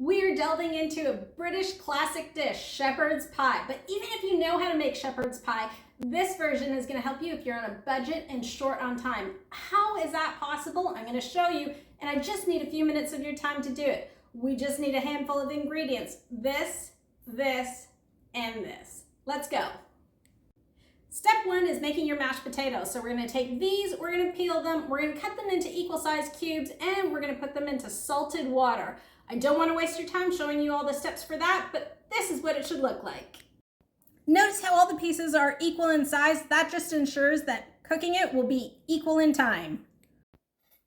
We're delving into a British classic dish, shepherd's pie. But even if you know how to make shepherd's pie, this version is going to help you if you're on a budget and short on time. How is that possible? I'm going to show you, and I just need a few minutes of your time to do it. We just need a handful of ingredients. This, and this. Let's go. Step one is making your mashed potatoes. So we're going to take these, we're going to peel them, we're going to cut them into equal sized cubes, and we're going to put them into salted water. I don't want to waste your time showing you all the steps for that, but this is what it should look like. Notice how all the pieces are equal in size. That just ensures that cooking it will be equal in time.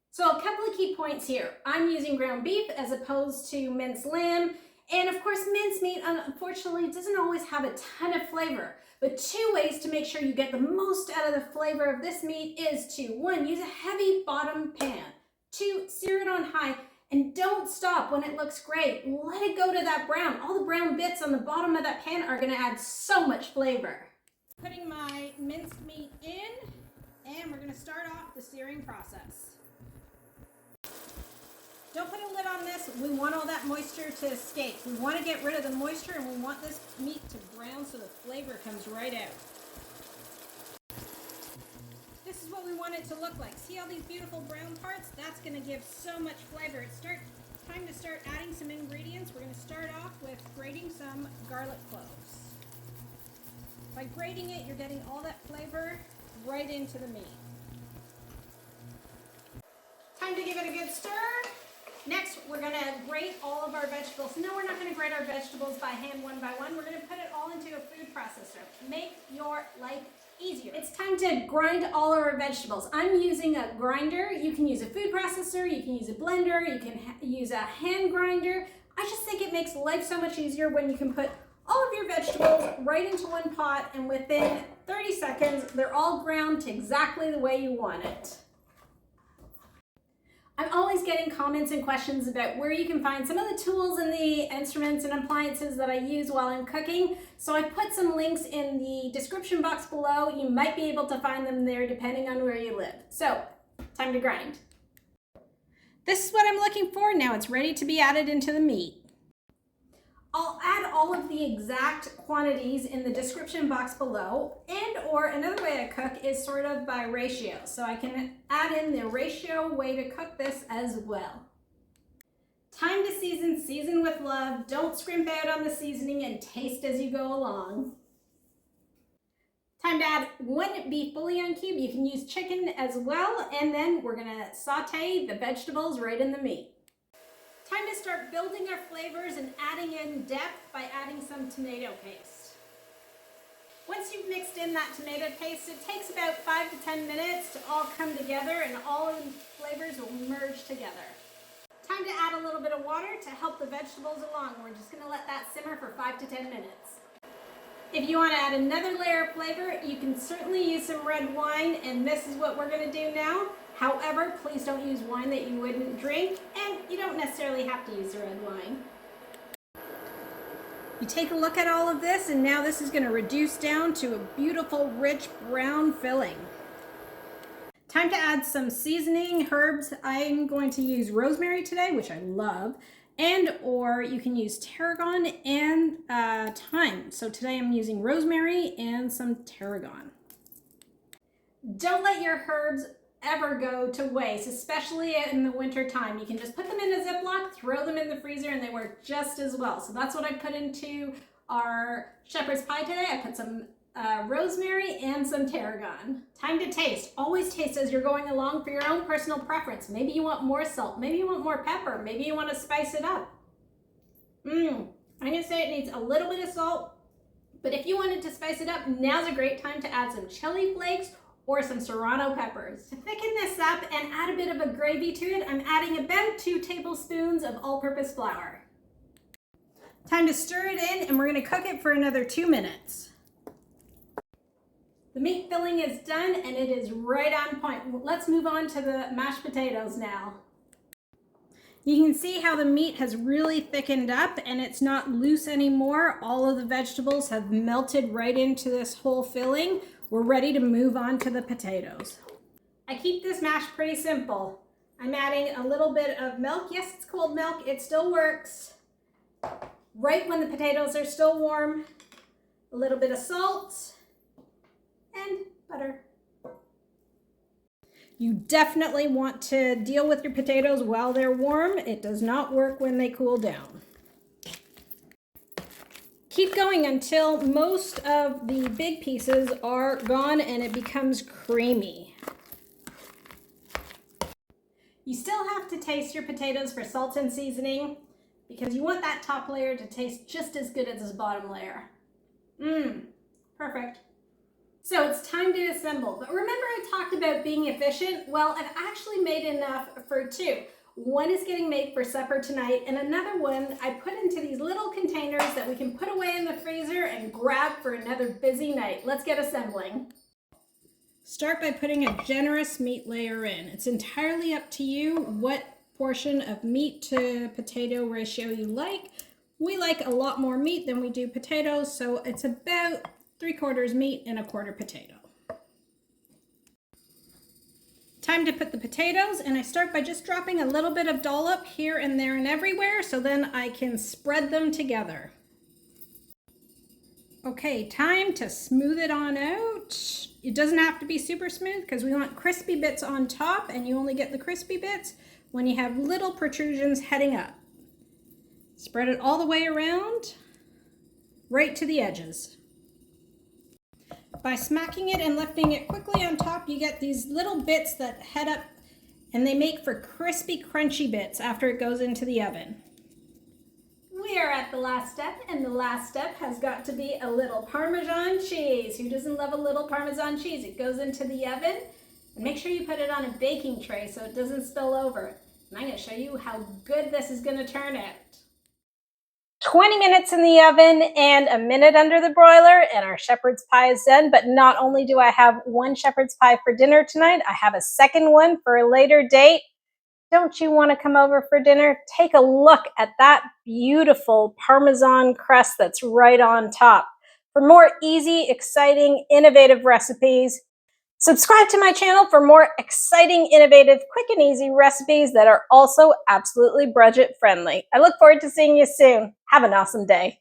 So a couple of key points here. I'm using ground beef as opposed to minced lamb. And of course, minced meat, unfortunately, doesn't always have a ton of flavor. But two ways to make sure you get the most out of the flavor of this meat is to, one, use a heavy bottom pan. Two, sear it on high. And don't stop when it looks great. Let it go to that brown. All the brown bits on the bottom of that pan are gonna add so much flavor. Putting my minced meat in, and we're gonna start off the searing process. Don't put a lid on this. We want all that moisture to escape. We wanna get rid of the moisture, and we want this meat to brown so the flavor comes right out. This is what we want it to look like. See all these beautiful brown parts? That's going to give so much flavor. It's time to start adding some ingredients. We're going to start off with grating some garlic cloves. By grating it, you're getting all that flavor right into the meat. Time to give it a good stir. Next, we're going to grate all of our vegetables. No, we're not going to grate our vegetables by hand one by one. We're going to put it all into a food processor. Make your life easier. It's time to grind all of our vegetables. I'm using a grinder. You can use a food processor, you can use a blender, you can use a hand grinder. I just think it makes life so much easier when you can put all of your vegetables right into one pot, and within 30 seconds, they're all ground to exactly the way you want it. I'm always getting comments and questions about where you can find some of the tools and the instruments and appliances that I use while I'm cooking. So I put some links in the description box below. You might be able to find them there depending on where you live. So, time to grind. This is what I'm looking for. Now it's ready to be added into the meat. I'll add all of the exact quantities in the description box below, or another way I cook is sort of by ratio. So I can add in the ratio way to cook this as well. Time to season, season with love. Don't scrimp out on the seasoning and taste as you go along. Time to add one beef bouillon cube. You can use chicken as well, and then we're gonna saute the vegetables right in the meat. Time to start building our flavors and adding in depth by adding some tomato paste. Once you've mixed in that tomato paste, it takes about 5 to 10 minutes to all come together, and all of the flavors will merge together. Time to add a little bit of water to help the vegetables along. We're just going to let that simmer for 5 to 10 minutes. If you want to add another layer of flavor, you can certainly use some red wine, and this is what we're going to do now. However, please don't use wine that you wouldn't drink, and you don't necessarily have to use the red wine. You take a look at all of this, and now this is going to reduce down to a beautiful, rich brown filling. Time to add some seasoning herbs. I'm going to use rosemary today, which I love, or you can use tarragon and thyme. So today I'm using rosemary and some tarragon. Don't let your herbs ever go to waste, especially in the winter time. You can just put them in a Ziploc, throw them in the freezer, and they work just as well. So that's what I put into our shepherd's pie today. I put some rosemary and some tarragon. Time to taste. Always taste as you're going along for your own personal preference. Maybe you want more salt, maybe you want more pepper, maybe you want to spice it up. I'm gonna say it needs a little bit of salt, but if you wanted to spice it up, now's a great time to add some chili flakes or some serrano peppers. To thicken this up and add a bit of a gravy to it, I'm adding about 2 tablespoons of all-purpose flour. Time to stir it in, and we're gonna cook it for another 2 minutes. The meat filling is done, and it is right on point. Let's move on to the mashed potatoes now. You can see how the meat has really thickened up, and it's not loose anymore. All of the vegetables have melted right into this whole filling. We're ready to move on to the potatoes. I keep this mash pretty simple. I'm adding a little bit of milk. Yes, it's cold milk. It still works. Right when the potatoes are still warm, a little bit of salt and butter. You definitely want to deal with your potatoes while they're warm. It does not work when they cool down. Keep going until most of the big pieces are gone and it becomes creamy. You still have to taste your potatoes for salt and seasoning because you want that top layer to taste just as good as the bottom layer. Perfect. So it's time to assemble. But remember I talked about being efficient? Well, I've actually made enough for two. One is getting made for supper tonight, and another one I put into these little containers that we can put away in the freezer and grab for another busy night. Let's get assembling. Start by putting a generous meat layer in. It's entirely up to you what portion of meat to potato ratio you like. We like a lot more meat than we do potatoes, so it's about 3/4 meat and 1/4 potato. Time to put the potatoes, and I start by just dropping a little bit of dollop here and there and everywhere so then I can spread them together. Okay, time to smooth it on out. It doesn't have to be super smooth because we want crispy bits on top, and you only get the crispy bits when you have little protrusions heading up. Spread it all the way around, right to the edges. By smacking it and lifting it quickly on top, you get these little bits that head up, and they make for crispy, crunchy bits after it goes into the oven. We are at the last step, and the last step has got to be a little Parmesan cheese. Who doesn't love a little Parmesan cheese? It goes into the oven, and make sure you put it on a baking tray so it doesn't spill over. And I'm going to show you how good this is going to turn out. 20 minutes in the oven and a minute under the broiler, and our shepherd's pie is done. But not only do I have one shepherd's pie for dinner tonight, I have a second one for a later date. Don't you want to come over for dinner? Take a look at that beautiful Parmesan crust that's right on top. For more easy, exciting, innovative recipes, subscribe to my channel for more exciting, innovative, quick and easy recipes that are also absolutely budget friendly. I look forward to seeing you soon. Have an awesome day.